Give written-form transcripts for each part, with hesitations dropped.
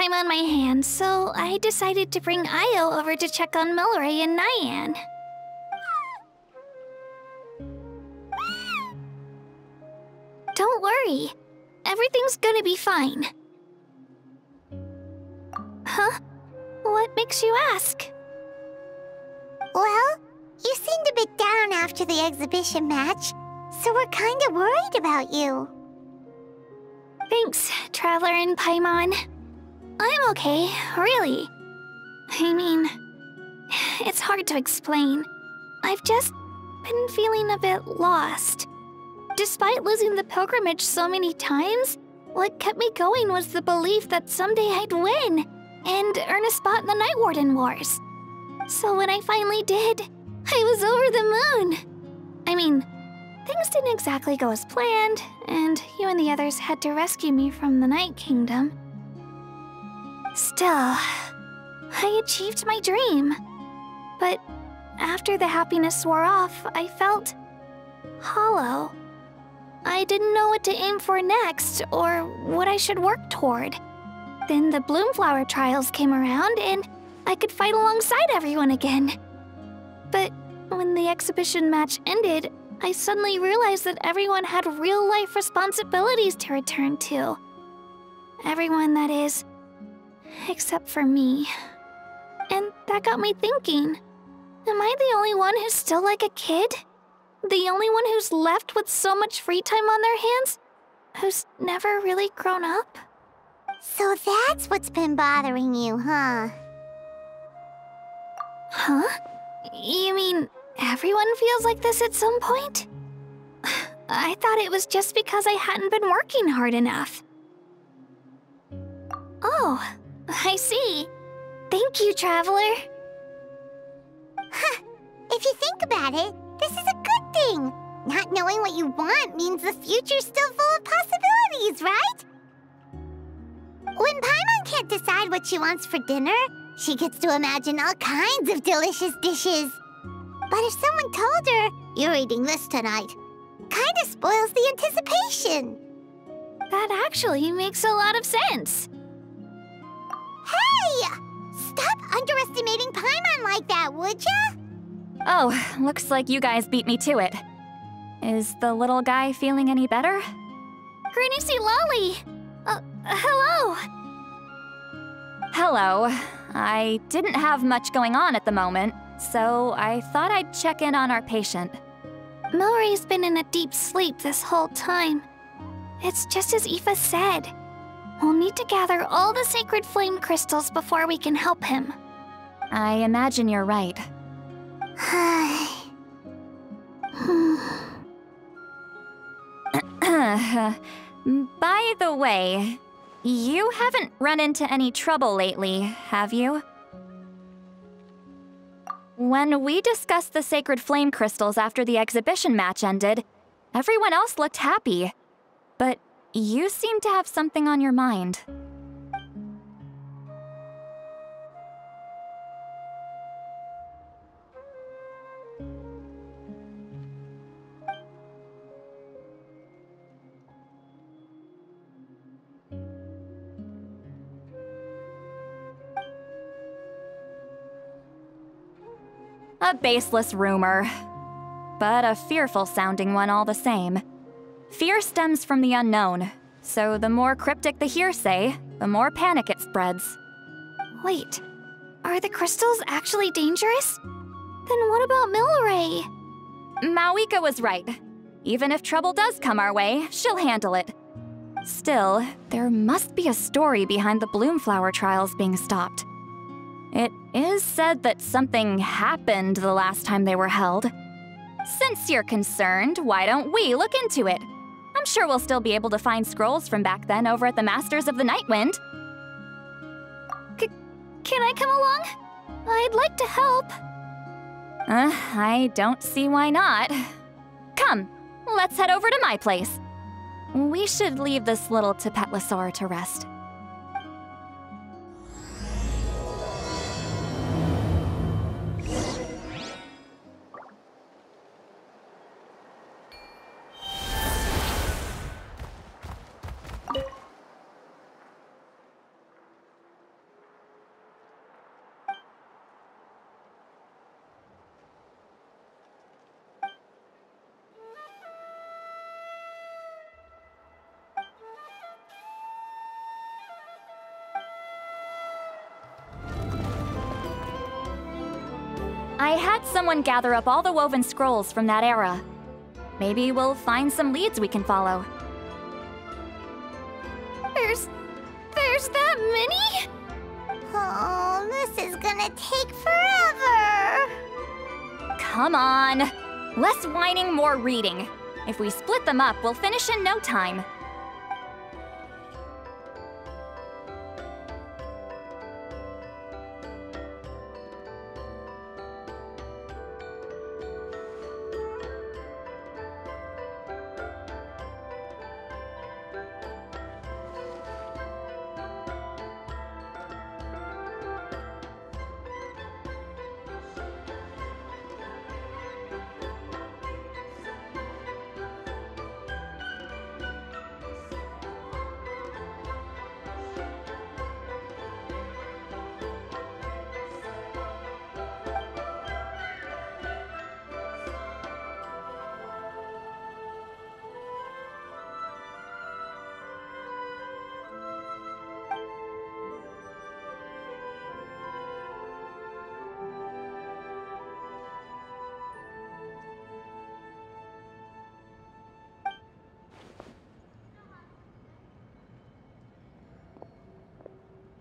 time on my hands, so I decided to bring Io over to check on Milray and Nyan. Don't worry. Everything's gonna be fine. Huh? What makes you ask? Well, you seemed a bit down after the exhibition match, so we're kinda worried about you. Thanks, Traveler and Paimon. I'm okay, really. I mean, it's hard to explain. I've just been feeling a bit lost. Despite losing the pilgrimage so many times, what kept me going was the belief that someday I'd win and earn a spot in the Night Warden Wars. So when I finally did, I was over the moon. I mean, things didn't exactly go as planned, and you and the others had to rescue me from the Night Kingdom. Still, I achieved my dream. But after the happiness wore off, I felt hollow. I didn't know what to aim for next, or what I should work toward. Then the Bloomflower trials came around, and I could fight alongside everyone again. But when the exhibition match ended, I suddenly realized that everyone had real-life responsibilities to return to. Everyone, that is, except for me. And that got me thinking, am I the only one who's still like a kid? The only one who's left with so much free time on their hands? Who's never really grown up? So that's what's been bothering you, huh? Huh? You mean everyone feels like this at some point? I thought it was just because I hadn't been working hard enough. Oh, I see. Thank you, Traveler. Huh. If you think about it, this is a good thing. Not knowing what you want means the future's still full of possibilities, right? When Paimon can't decide what she wants for dinner, she gets to imagine all kinds of delicious dishes. But if someone told her, "You're eating this tonight," kinda spoils the anticipation. That actually makes a lot of sense. Hey! Stop underestimating Paimon like that, would ya? Oh, looks like you guys beat me to it. Is the little guy feeling any better? Granny C. Lolly! Hello! Hello. I didn't have much going on at the moment, so I thought I'd check in on our patient. Milray's been in a deep sleep this whole time. It's just as Aoife said. We'll need to gather all the sacred flame crystals before we can help him. I imagine you're right. By the way, you haven't run into any trouble lately, have you? When we discussed the sacred flame crystals after the exhibition match ended, everyone else looked happy. But you seem to have something on your mind. A baseless rumor, but a fearful-sounding one all the same. Fear stems from the unknown, so the more cryptic the hearsay, the more panic it spreads. Wait, are the crystals actually dangerous? Then what about Milray? Mawika was right. Even if trouble does come our way, she'll handle it. Still, there must be a story behind the Bloomflower trials being stopped. It is said that something happened the last time they were held. Since you're concerned, why don't we look into it? I'm sure we'll still be able to find scrolls from back then over at the Masters of the Nightwind. Can I come along? I'd like to help. I don't see why not. Come, let's head over to my place. We should leave this little Tepetlosaur to rest. I had someone gather up all the woven scrolls from that era. Maybe we'll find some leads we can follow. There's that many? Oh, this is gonna take forever. Come on! Less whining, more reading. If we split them up, we'll finish in no time.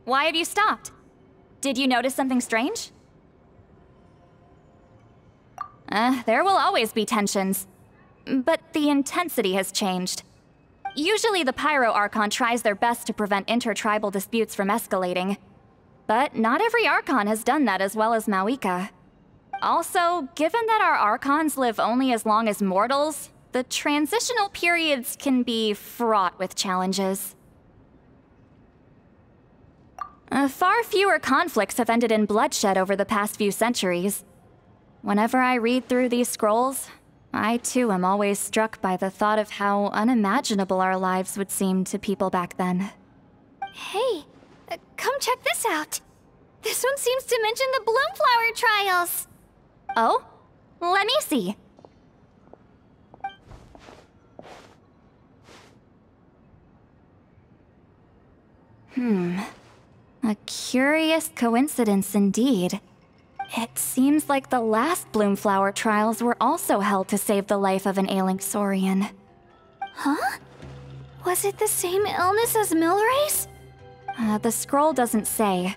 Why have you stopped? Did you notice something strange? There will always be tensions. But the intensity has changed. Usually the Pyro Archon tries their best to prevent intertribal disputes from escalating. But not every Archon has done that as well as Mawika. Also, given that our Archons live only as long as mortals, the transitional periods can be fraught with challenges. Far fewer conflicts have ended in bloodshed over the past few centuries. Whenever I read through these scrolls, I too am always struck by the thought of how unimaginable our lives would seem to people back then. Hey, come check this out. This one seems to mention the Bloomflower trials. Oh? Let me see. A curious coincidence indeed. It seems like the last Bloomflower trials were also held to save the life of an ailing Saurian. Huh? Was it the same illness as Milray's? The scroll doesn't say,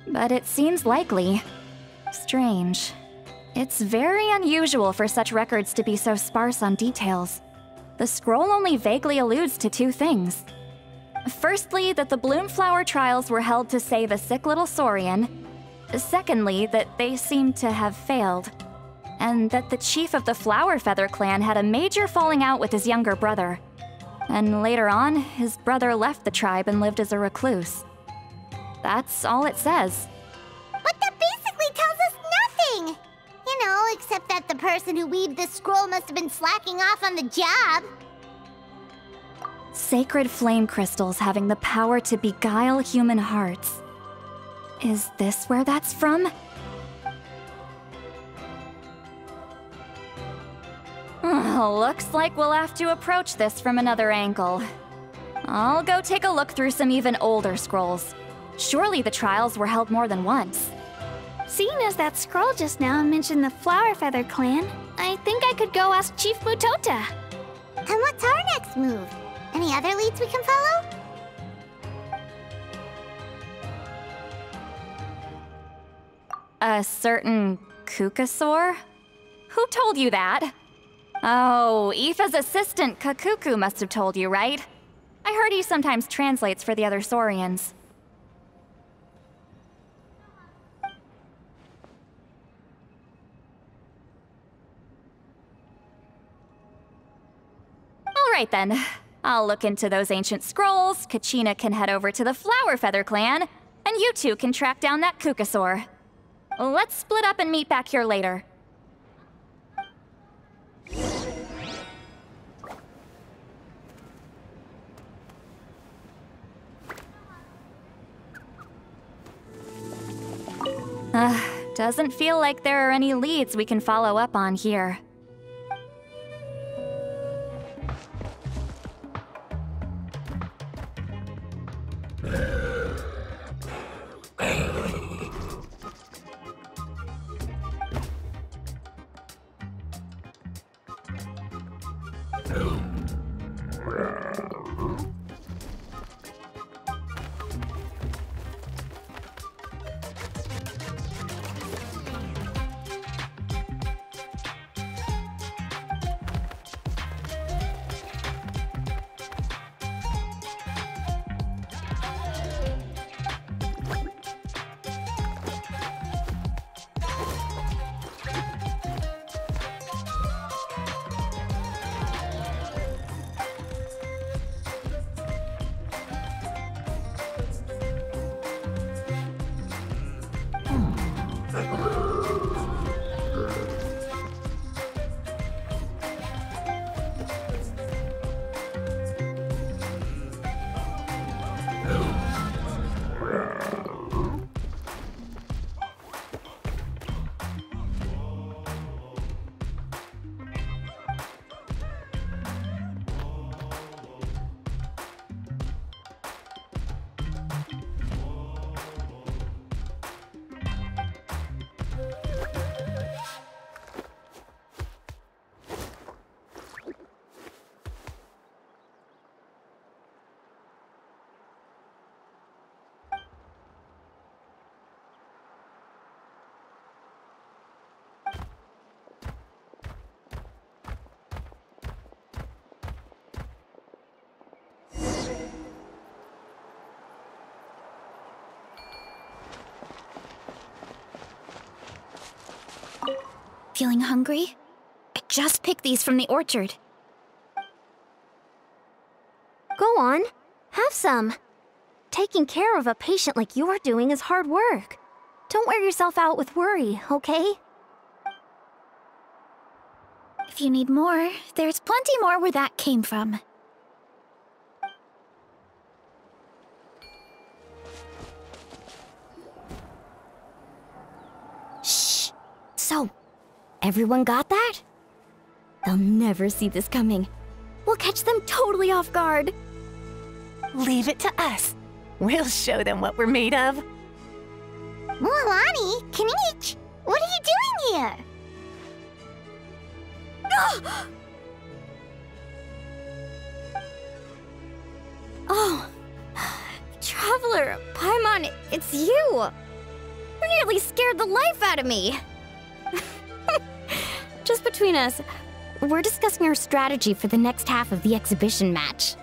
but it seems likely. Strange. It's very unusual for such records to be so sparse on details. The scroll only vaguely alludes to two things. Firstly, that the Bloomflower trials were held to save a sick little Saurian. Secondly, that they seem to have failed. And that the chief of the Flower Feather clan had a major falling out with his younger brother. And later on, his brother left the tribe and lived as a recluse. That's all it says. But that basically tells us nothing! You know, except that the person who weaved this scroll must have been slacking off on the job. Sacred flame crystals having the power to beguile human hearts. Is this where that's from? Looks like we'll have to approach this from another angle. I'll go take a look through some even older scrolls. Surely the trials were held more than once. Seeing as that scroll just now mentioned the Flower Feather clan, I think I could go ask Chief Mutota. And what's our next move? Any other leads we can follow? A certain Kukasaur? Who told you that? Oh, Aoife's assistant, Kakuku, must have told you, right? I heard he sometimes translates for the other Saurians. Alright then. I'll look into those ancient scrolls, Kachina can head over to the Flower Feather clan, and you two can track down that Kukasaur. Let's split up and meet back here later. Doesn't feel like there are any leads we can follow up on here. Feeling hungry? I just picked these from the orchard. Go on, have some. Taking care of a patient like you're doing is hard work. Don't wear yourself out with worry, okay? If you need more, there's plenty more where that came from. Shh. So, everyone got that? They'll never see this coming. We'll catch them totally off guard. Leave it to us. We'll show them what we're made of. Mualani, Kinich, what are you doing here? Oh, Traveler, Paimon, it's you! You nearly scared the life out of me! Just between us, we're discussing our strategy for the next half of the exhibition match.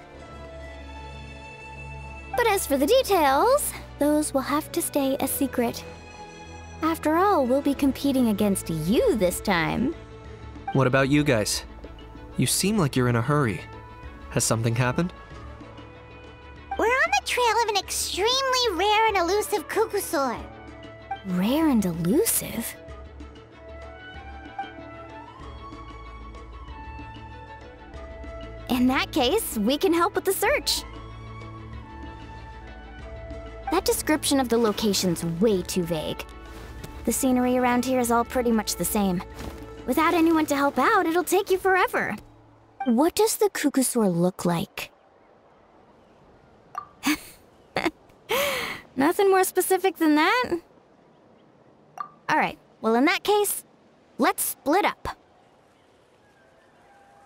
But as for the details, those will have to stay a secret. After all, we'll be competing against you this time. What about you guys? You seem like you're in a hurry. Has something happened? We're on the trail of an extremely rare and elusive Kukusaur. Rare and elusive? In that case, we can help with the search. That description of the location's way too vague. The scenery around here is all pretty much the same. Without anyone to help out, it'll take you forever. What does the Kukusaur look like? Nothing more specific than that? Alright, well in that case, let's split up.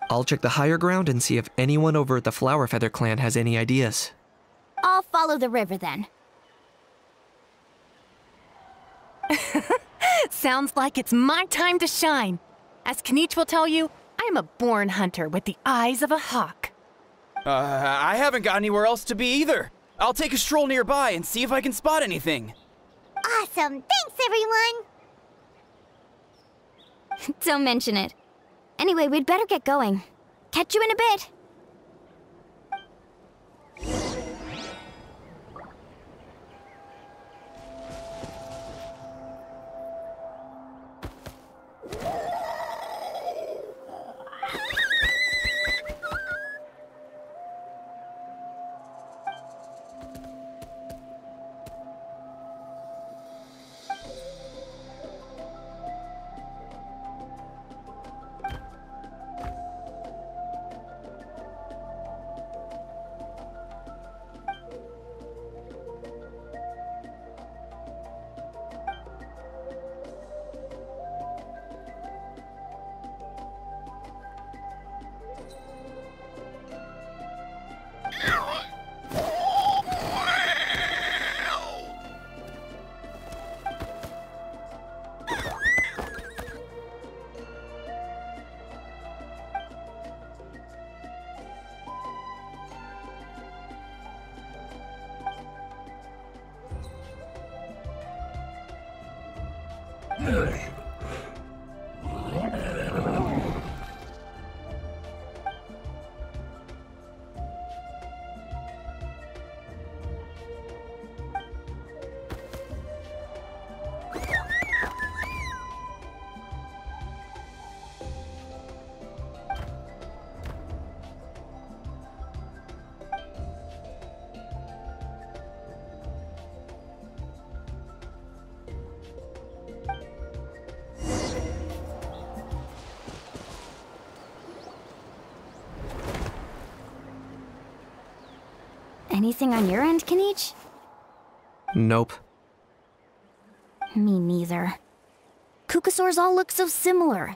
I'll check the higher ground and see if anyone over at the Flower Feather clan has any ideas. I'll follow the river then. Sounds like it's my time to shine. As Kinich will tell you, I'm a born hunter with the eyes of a hawk. I haven't got anywhere else to be either. I'll take a stroll nearby and see if I can spot anything. Awesome, thanks everyone! Don't mention it. Anyway, we'd better get going. Catch you in a bit. Anything on your end, Kinich? Nope. Me neither. Kukasaurs all look so similar.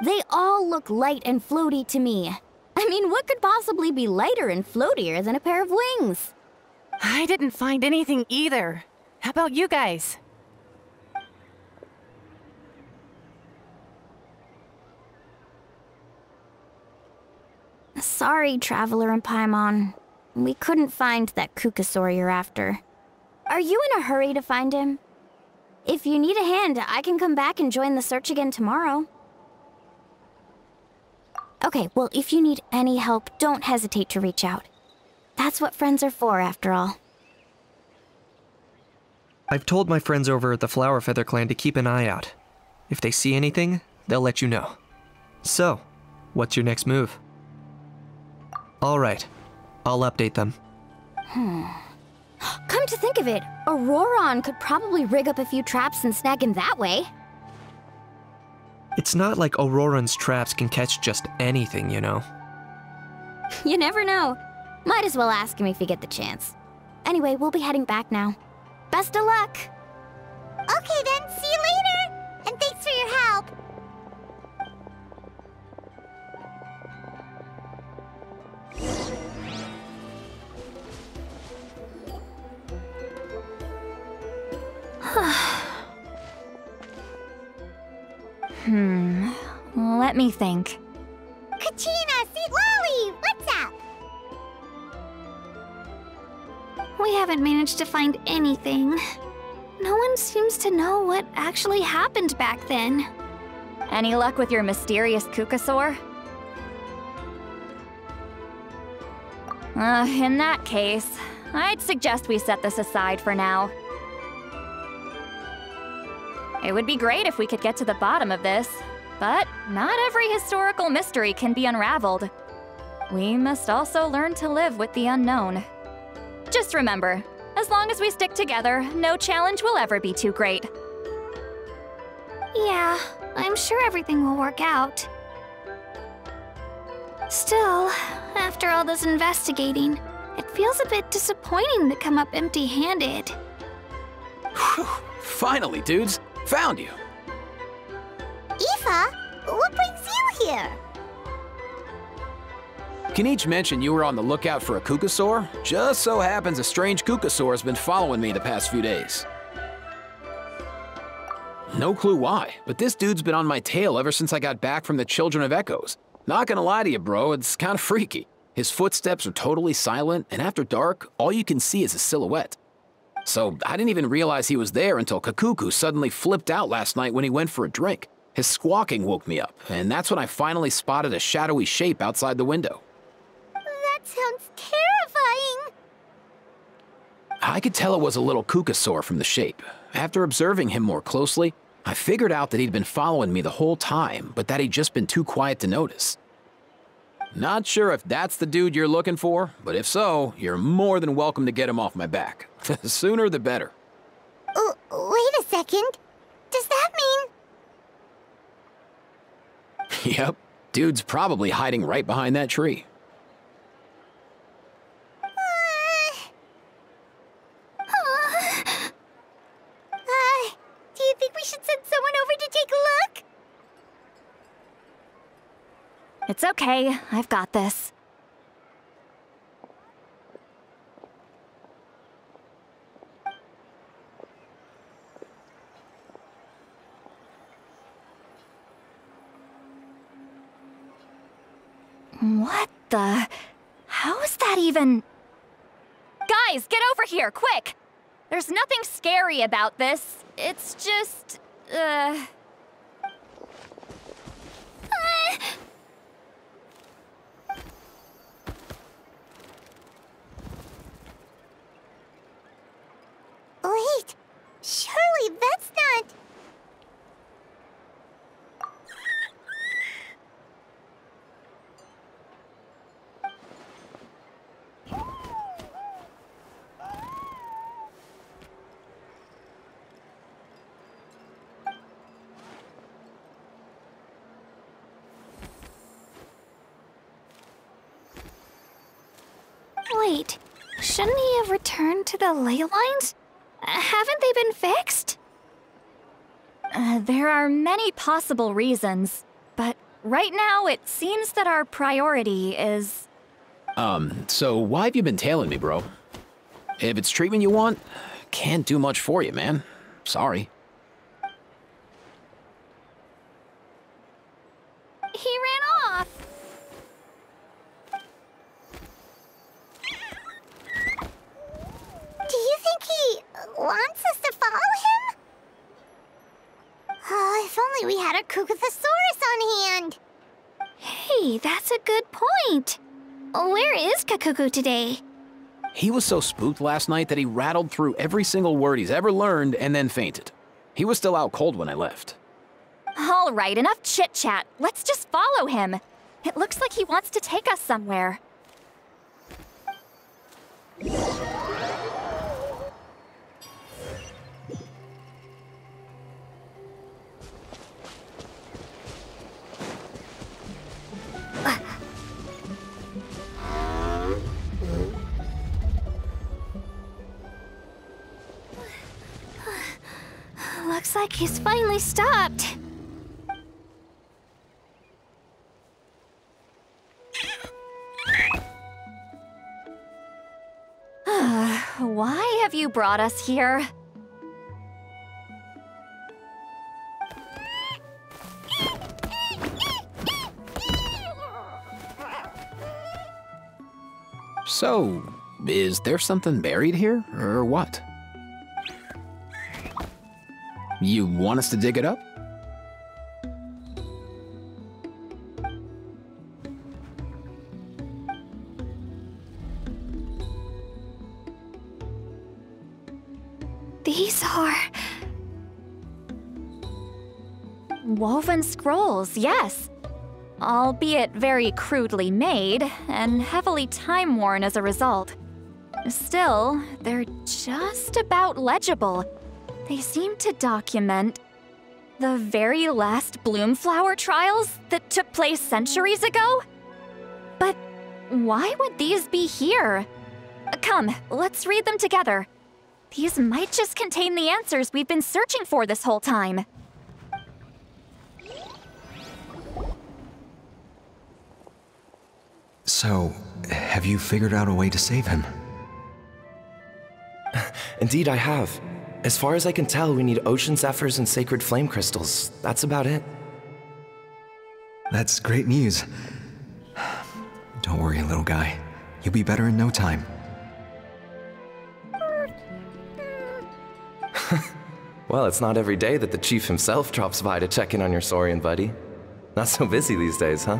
They all look light and floaty to me. I mean, what could possibly be lighter and floatier than a pair of wings? I didn't find anything either. How about you guys? Sorry, Traveler and Paimon. We couldn't find that Kukasaur you're after. Are you in a hurry to find him? If you need a hand, I can come back and join the search again tomorrow. Okay, well, if you need any help, don't hesitate to reach out. That's what friends are for, after all. I've told my friends over at the Flower Feather Clan to keep an eye out. If they see anything, they'll let you know. So, what's your next move? Alright, I'll update them. Come to think of it, Auroron could probably rig up a few traps and snag him that way. It's not like Auroran's traps can catch just anything, you know. You never know. Might as well ask him if you get the chance. Anyway, we'll be heading back now. Best of luck! Okay then, see you later! And thanks for your help! Let me think. Kachina, Sweet Lolly, what's up? We haven't managed to find anything. No one seems to know what actually happened back then. Any luck with your mysterious Kukasaur? In that case, I'd suggest we set this aside for now. It would be great if we could get to the bottom of this, but not every historical mystery can be unraveled. We must also learn to live with the unknown. Just remember, as long as we stick together, no challenge will ever be too great. Yeah, I'm sure everything will work out. Still, after all this investigating, it feels a bit disappointing to come up empty-handed. Whew, finally, dudes. Found you. Aoife, what brings you here? Kinich mentioned you were on the lookout for a Kukasaur. Just so happens a strange Kukasaur has been following me the past few days. No clue why, but this dude's been on my tail ever since I got back from the Children of Echoes. Not gonna lie to you, bro, it's kinda freaky. His footsteps are totally silent, and after dark, all you can see is a silhouette. So I didn't even realize he was there until Kakuku suddenly flipped out last night when he went for a drink. His squawking woke me up, and that's when I finally spotted a shadowy shape outside the window. That sounds terrifying. I could tell it was a little Kukasaur from the shape. After observing him more closely, I figured out that he'd been following me the whole time, but that he'd just been too quiet to notice. Not sure if that's the dude you're looking for, but if so, you're more than welcome to get him off my back. The sooner the better. Wait a second. Does that mean... Yep, dude's probably hiding right behind that tree. Do you think we should send someone over to take a look? It's okay, I've got this. What the... How is that even... Guys, get over here, quick! There's nothing scary about this. It's just... Wait, surely that's not... Wait, shouldn't he have returned to the ley lines? Haven't they been fixed? There are many possible reasons, but right now it seems that our priority is... So why have you been tailing me, bro? If it's treatment you want, can't do much for you, man. Sorry. He ran off! Do you think he wants us to follow him? Oh, if only we had a Kukuthosaurus on hand. Hey, that's a good point. Where is Kakuku today? He was so spooked last night that he rattled through every single word he's ever learned and then fainted. He was still out cold when I left. All right, enough chit-chat. Let's just follow him. It looks like he wants to take us somewhere. Looks like he's finally stopped. Why have you brought us here? So, is there something buried here, or what? You want us to dig it up? These are... Woven scrolls, yes. Albeit very crudely made, and heavily time-worn as a result. Still, they're just about legible. They seem to document the very last Bloomflower trials that took place centuries ago? But why would these be here? Come, let's read them together. These might just contain the answers we've been searching for this whole time. So, have you figured out a way to save him? Indeed, I have. As far as I can tell, we need ocean zephyrs and sacred flame crystals. That's about it. That's great news. Don't worry, little guy. You'll be better in no time. Well, it's not every day that the chief himself drops by to check in on your Saurian buddy. Not so busy these days, huh?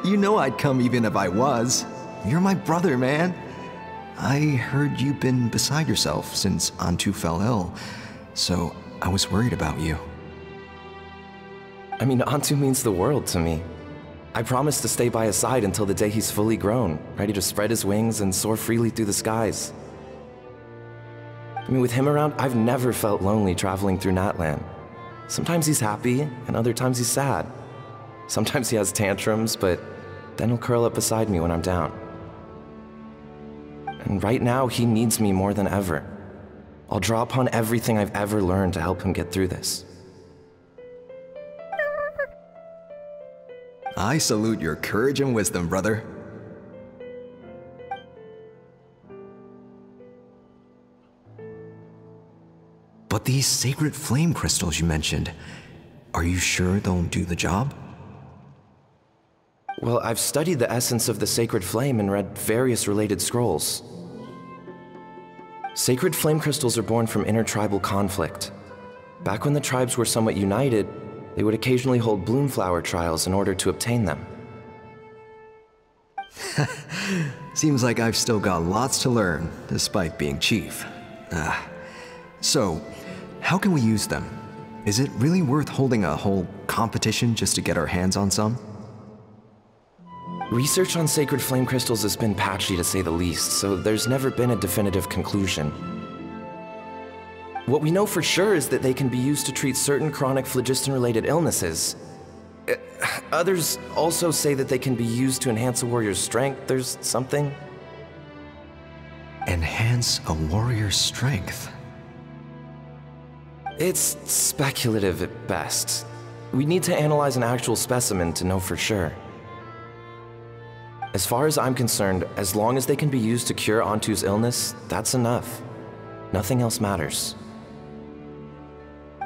You know I'd come even if I was. You're my brother, man. I heard you've been beside yourself since Antu fell ill, so I was worried about you. I mean, Antu means the world to me. I promised to stay by his side until the day he's fully grown, ready to spread his wings and soar freely through the skies. I mean, with him around, I've never felt lonely traveling through Natlan. Sometimes he's happy, and other times he's sad. Sometimes he has tantrums, but then he'll curl up beside me when I'm down. And right now, he needs me more than ever. I'll draw upon everything I've ever learned to help him get through this. I salute your courage and wisdom, brother. But these sacred flame crystals you mentioned, are you sure they'll do the job? Well, I've studied the essence of the sacred flame and read various related scrolls. Sacred flame crystals are born from intertribal conflict. Back when the tribes were somewhat united, they would occasionally hold bloomflower trials in order to obtain them. Seems like I've still got lots to learn, despite being chief. So, how can we use them? Is it really worth holding a whole competition just to get our hands on some? Research on sacred flame crystals has been patchy to say the least, so there's never been a definitive conclusion. What we know for sure is that they can be used to treat certain chronic phlogiston-related illnesses. Others also say that they can be used to enhance a warrior's strength. There's something. Enhance a warrior's strength? It's speculative at best. We need to analyze an actual specimen to know for sure. As far as I'm concerned, as long as they can be used to cure Antu's illness, that's enough. Nothing else matters.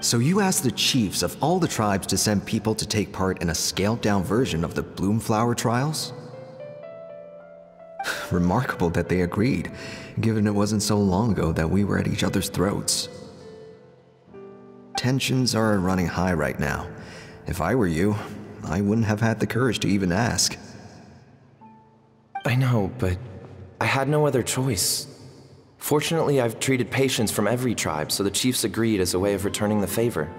So you asked the chiefs of all the tribes to send people to take part in a scaled-down version of the Bloomflower trials? Remarkable that they agreed, given it wasn't so long ago that we were at each other's throats. Tensions are running high right now. If I were you, I wouldn't have had the courage to even ask. I know, but I had no other choice. Fortunately, I've treated patients from every tribe, so the chiefs agreed as a way of returning the favor.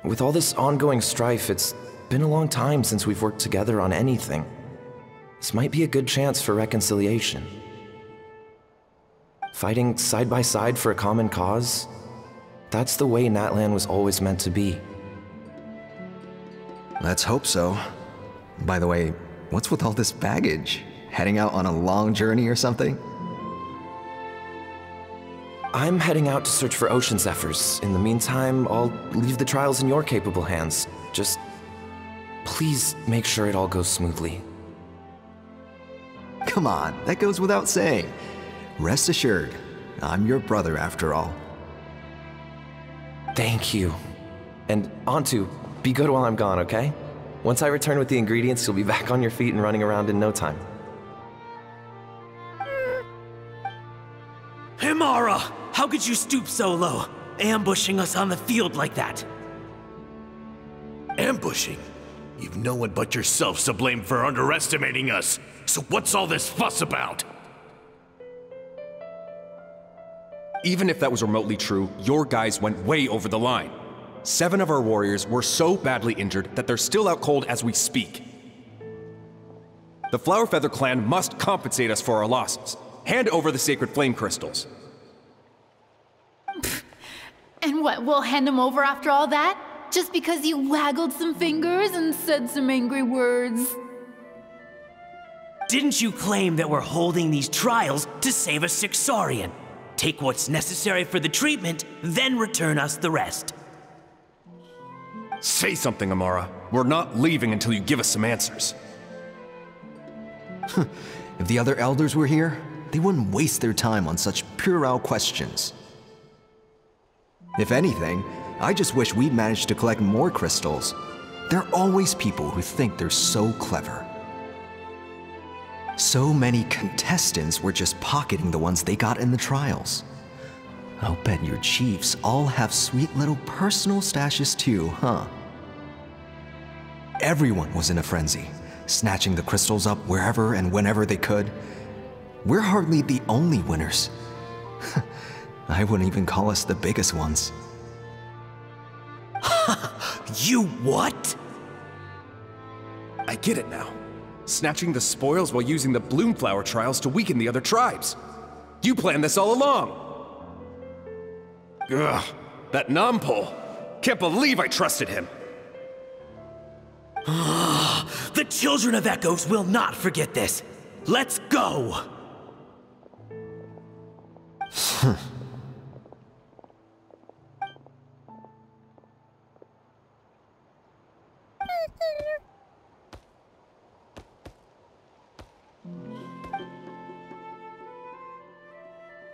With all this ongoing strife, it's been a long time since we've worked together on anything. This might be a good chance for reconciliation. Fighting side by side for a common cause? That's the way Natlan was always meant to be. Let's hope so. By the way, what's with all this baggage? Heading out on a long journey or something? I'm heading out to search for ocean zephyrs. In the meantime, I'll leave the trials in your capable hands. Just please make sure it all goes smoothly. Come on, that goes without saying. Rest assured, I'm your brother after all. Thank you. And Antu, be good while I'm gone, okay? Once I return with the ingredients, you'll be back on your feet and running around in no time. Himara! How could you stoop so low, ambushing us on the field like that? Ambushing? You've no one but yourself to blame for underestimating us. So what's all this fuss about? Even if that was remotely true, your guys went way over the line. 7 of our warriors were so badly injured that they're still out cold as we speak. The Flower Feather clan must compensate us for our losses. Hand over the sacred flame crystals. And what, we'll hand them over after all that? Just because you waggled some fingers and said some angry words? Didn't you claim that we're holding these trials to save a sick Saurian? Take what's necessary for the treatment, then return us the rest. Say something, Amara. We're not leaving until you give us some answers. If the other elders were here, they wouldn't waste their time on such puerile questions. If anything, I just wish we'd managed to collect more crystals. There are always people who think they're so clever. So many contestants were just pocketing the ones they got in the trials. I'll bet your chiefs all have sweet little personal stashes too, huh? Everyone was in a frenzy, snatching the crystals up wherever and whenever they could. We're hardly the only winners. I wouldn't even call us the biggest ones. You what? I get it now. Snatching the spoils while using the Bloomflower trials to weaken the other tribes. You planned this all along! Ugh, that Nampol. Can't believe I trusted him. The Children of Echoes will not forget this. Let's go!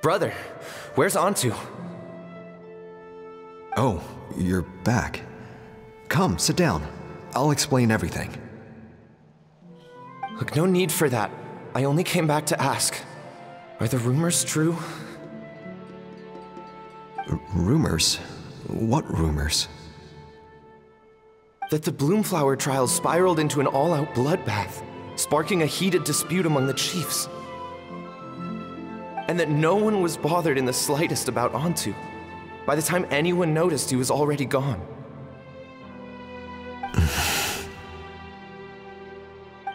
Brother, where's Antu? Oh, you're back. Come, sit down. I'll explain everything. Look, no need for that. I only came back to ask. Are the rumors true? Rumors? What rumors? That the Bloomflower trials spiraled into an all-out bloodbath, sparking a heated dispute among the chiefs. And that no one was bothered in the slightest about Antu. By the time anyone noticed, he was already gone.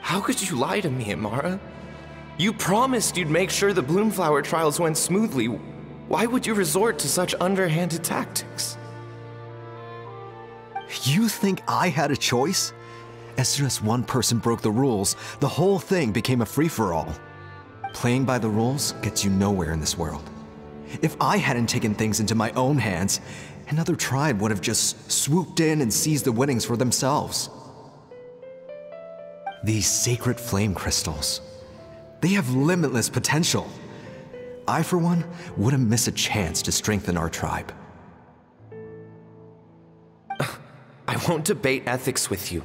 How could you lie to me, Amara? You promised you'd make sure the Bloomflower trials went smoothly. Why would you resort to such underhanded tactics? You think I had a choice? As soon as one person broke the rules, the whole thing became a free-for-all. Playing by the rules gets you nowhere in this world. If I hadn't taken things into my own hands, another tribe would have just swooped in and seized the winnings for themselves. These sacred flame crystals, they have limitless potential. I, for one, wouldn't miss a chance to strengthen our tribe. I won't debate ethics with you.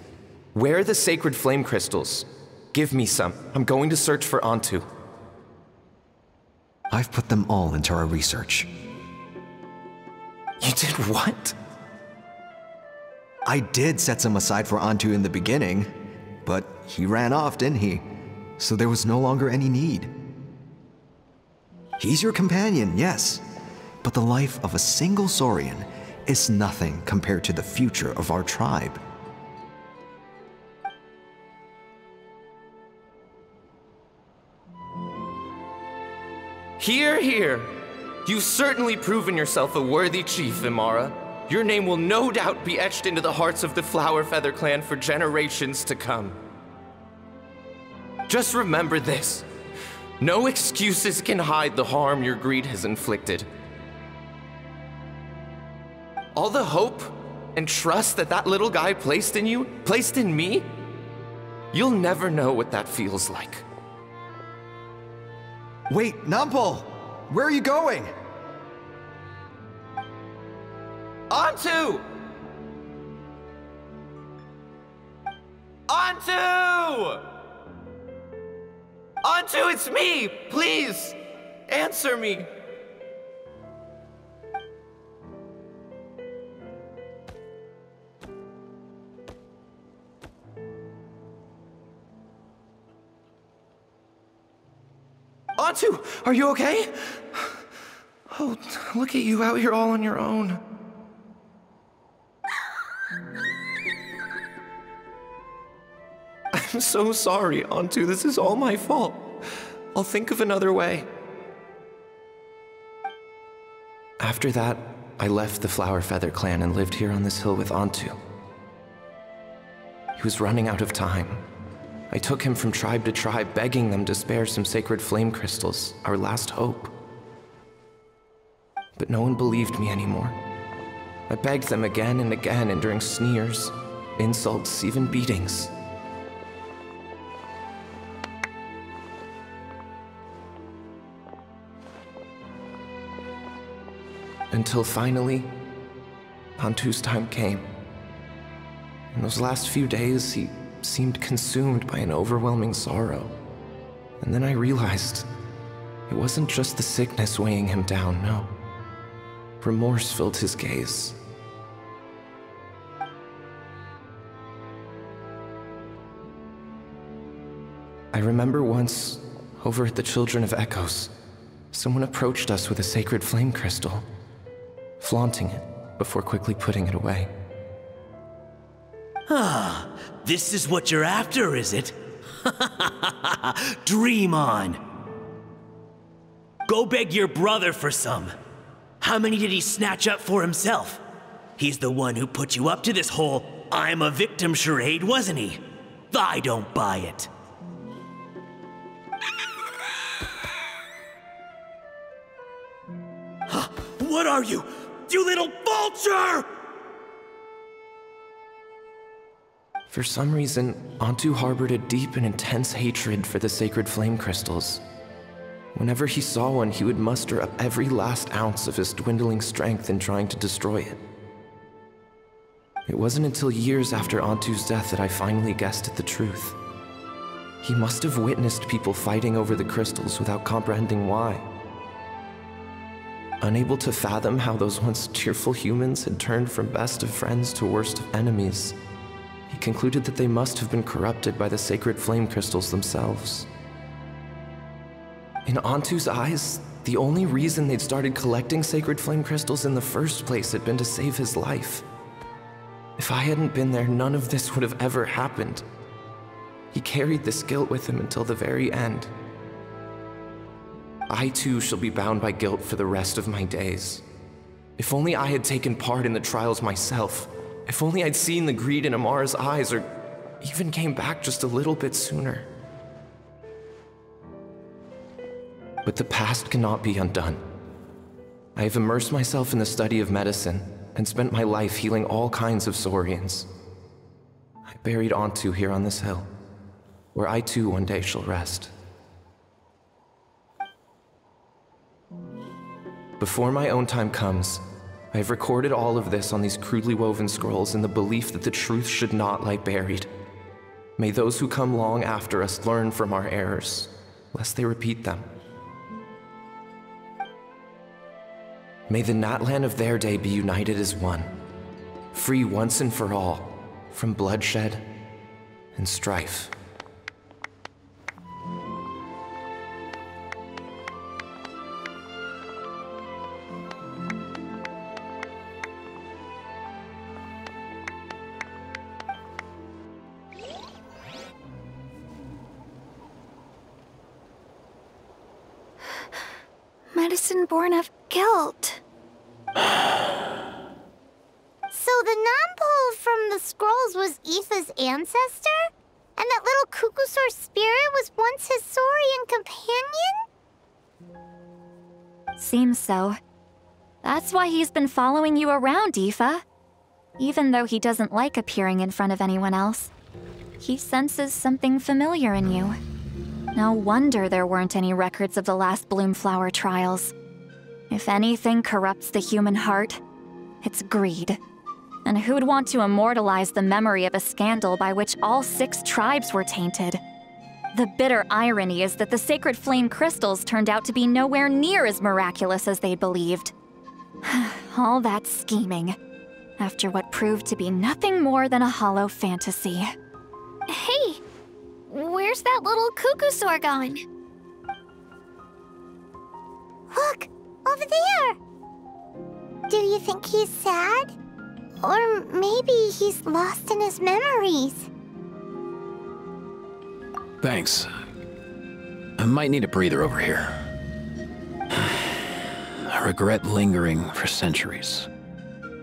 Where are the sacred flame crystals? Give me some. I'm going to search for Antu. I've put them all into our research. You did what? I did set some aside for Antu in the beginning, but he ran off, didn't he? So there was no longer any need. He's your companion, yes, but the life of a single Saurian is nothing compared to the future of our tribe. Hear, hear. You've certainly proven yourself a worthy chief, Imara. Your name will no doubt be etched into the hearts of the Flower Feather clan for generations to come. Just remember this. No excuses can hide the harm your greed has inflicted. All the hope and trust that little guy placed in you, placed in me, you'll never know what that feels like. Wait, Nampal! Where are you going? Antu! Antu! Antu, it's me! Please, answer me! Antu, are you okay? Oh, look at you out here all on your own. I'm so sorry, Antu. This is all my fault. I'll think of another way. After that, I left the Flower Feather clan and lived here on this hill with Antu. He was running out of time. I took him from tribe to tribe, begging them to spare some sacred flame crystals, our last hope. But no one believed me anymore. I begged them again and again, enduring sneers, insults, even beatings. Until finally, Antu's time came. In those last few days, he seemed consumed by an overwhelming sorrow. And then I realized it wasn't just the sickness weighing him down, no. Remorse filled his gaze. I remember once, over at the Children of Echoes, someone approached us with a sacred flame crystal, flaunting it before quickly putting it away. Ah, this is what you're after, is it? Dream on. Go beg your brother for some. How many did he snatch up for himself? He's the one who put you up to this whole I'm a victim charade, wasn't he? I don't buy it. What are you, you little vulture? For some reason, Antu harbored a deep and intense hatred for the sacred flame crystals. Whenever he saw one, he would muster up every last ounce of his dwindling strength in trying to destroy it. It wasn't until years after Antu's death that I finally guessed at the truth. He must have witnessed people fighting over the crystals without comprehending why. Unable to fathom how those once cheerful humans had turned from best of friends to worst of enemies, he concluded that they must have been corrupted by the sacred flame crystals themselves. In Antu's eyes, the only reason they'd started collecting sacred flame crystals in the first place had been to save his life. If I hadn't been there, none of this would have ever happened. He carried this guilt with him until the very end. I too shall be bound by guilt for the rest of my days. If only I had taken part in the trials myself. If only I'd seen the greed in Amara's eyes, or even came back just a little bit sooner. But the past cannot be undone. I have immersed myself in the study of medicine and spent my life healing all kinds of Saurians. I buried Antu here on this hill, where I too one day shall rest. Before my own time comes, I have recorded all of this on these crudely woven scrolls in the belief that the truth should not lie buried. May those who come long after us learn from our errors, lest they repeat them. May the Natlan of their day be united as one, free once and for all from bloodshed and strife. Medicine born of guilt. So the non-pole from the scrolls was Aoife's ancestor? And that little Kukusaur spirit was once his Saurian companion? Seems so. That's why he's been following you around, Aoife. Even though he doesn't like appearing in front of anyone else, he senses something familiar in you. No wonder there weren't any records of the last Bloomflower trials. If anything corrupts the human heart, it's greed. And who'd want to immortalize the memory of a scandal by which all 6 tribes were tainted? The bitter irony is that the sacred flame crystals turned out to be nowhere near as miraculous as they believed. All that scheming, after what proved to be nothing more than a hollow fantasy. Hey! Where's that little Kukusaur gone? Look! Over there! Do you think he's sad? Or maybe he's lost in his memories? Thanks. I might need a breather over here. I regret lingering for centuries,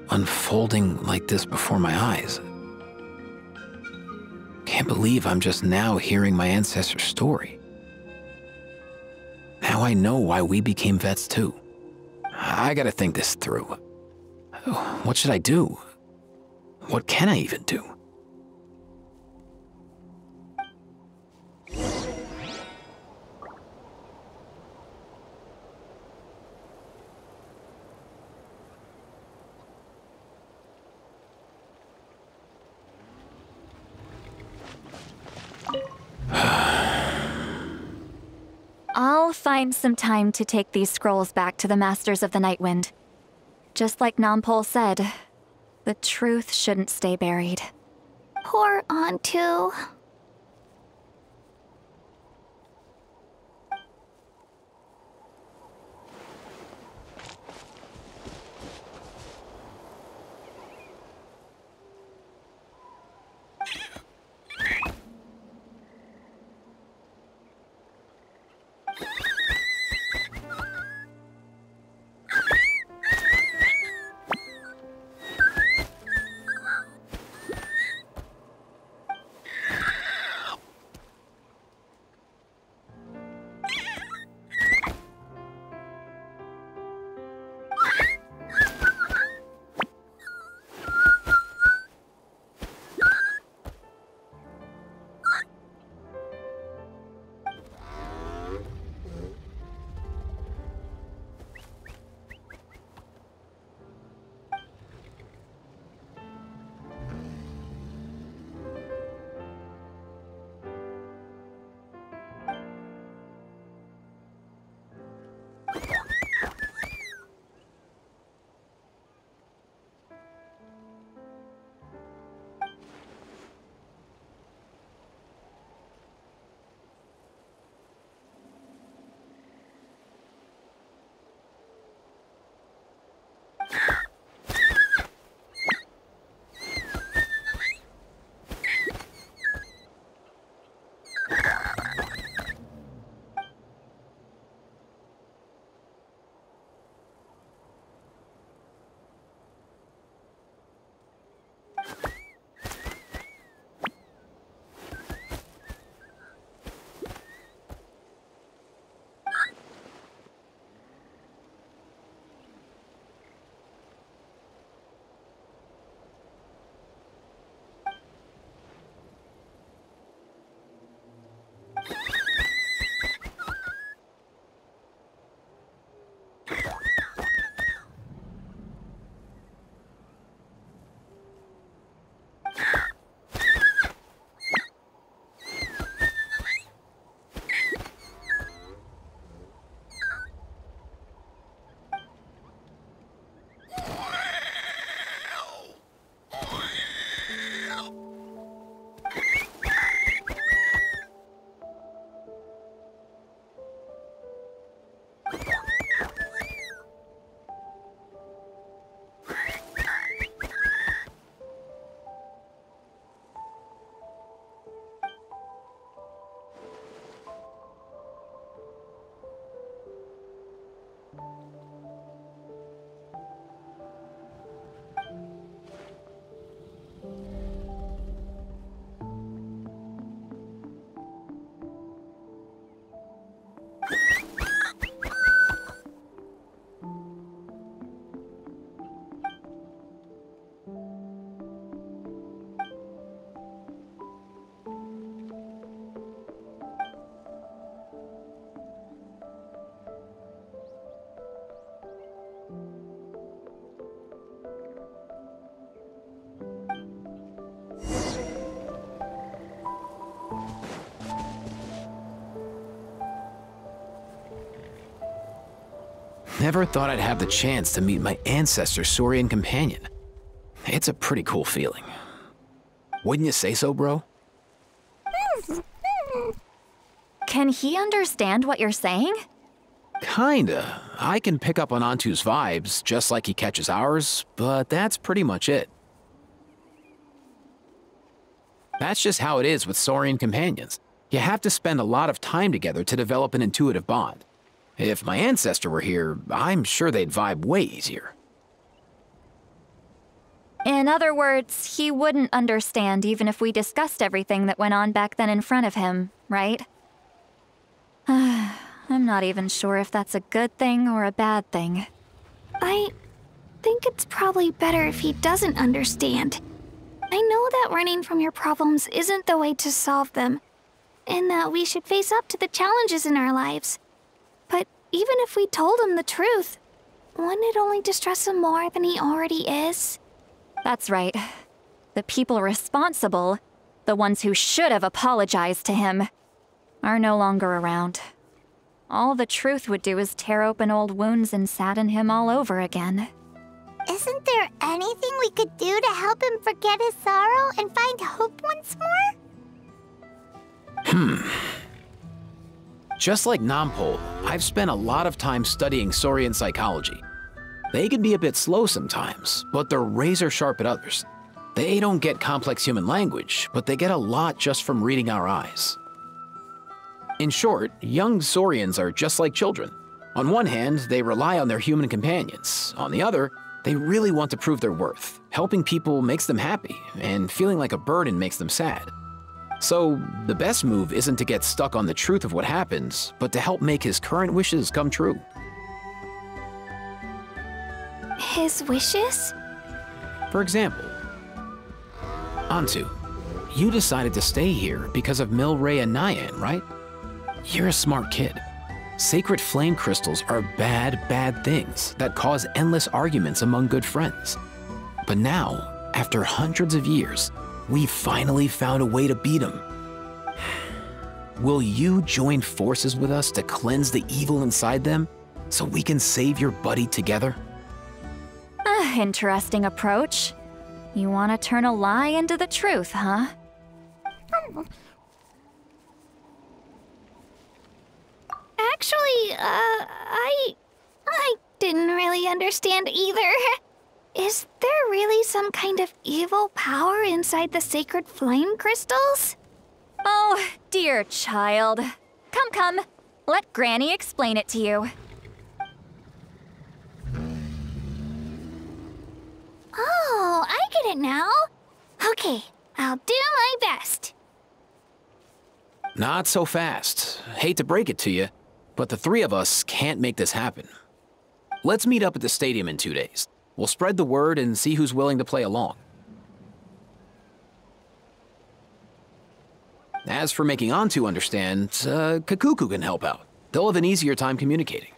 unfolding like this before my eyes. Can't believe I'm just now hearing my ancestor's story. Now I know why we became vets too. I gotta think this through. What should I do? What can I even do? I'll find some time to take these scrolls back to the Masters of the Nightwind. Just like Nampol said, the truth shouldn't stay buried. Poor Antu. Never thought I'd have the chance to meet my ancestor Saurian companion. It's a pretty cool feeling. Wouldn't you say so, bro? Can he understand what you're saying? Kinda. I can pick up on Antu's vibes, just like he catches ours, but that's pretty much it. That's just how it is with Saurian companions. You have to spend a lot of time together to develop an intuitive bond. If my ancestor were here, I'm sure they'd vibe way easier. In other words, he wouldn't understand even if we discussed everything that went on back then in front of him, right? I'm not even sure if that's a good thing or a bad thing. I think it's probably better if he doesn't understand. I know that running from your problems isn't the way to solve them, and that we should face up to the challenges in our lives. But even if we told him the truth, wouldn't it only distress him more than he already is? That's right. The people responsible, the ones who should have apologized to him, are no longer around. All the truth would do is tear open old wounds and sadden him all over again. Isn't there anything we could do to help him forget his sorrow and find hope once more? Just like Nampol, I've spent a lot of time studying Saurian psychology. They can be a bit slow sometimes, but they're razor sharp at others. They don't get complex human language, but they get a lot just from reading our eyes. In short, young Saurians are just like children. On one hand, they rely on their human companions. On the other, they really want to prove their worth. Helping people makes them happy, and feeling like a burden makes them sad. So, the best move isn't to get stuck on the truth of what happens, but to help make his current wishes come true. His wishes? For example, Antu, you decided to stay here because of Milray and Nyan, right? You're a smart kid. Sacred flame crystals are bad, bad things that cause endless arguments among good friends. But now, after hundreds of years, we finally found a way to beat them. Will you join forces with us to cleanse the evil inside them so we can save your buddy together? Interesting approach. You want to turn a lie into the truth, huh? Actually, I didn't really understand either. Is there really some kind of evil power inside the sacred flame crystals? Oh, dear child. Come. Let Granny explain it to you. Oh, I get it now. Okay, I'll do my best. Not so fast. Hate to break it to you, but the three of us can't make this happen. Let's meet up at the stadium in 2 days. We'll spread the word and see who's willing to play along. As for making Antu understand, Kakuku can help out. They'll have an easier time communicating.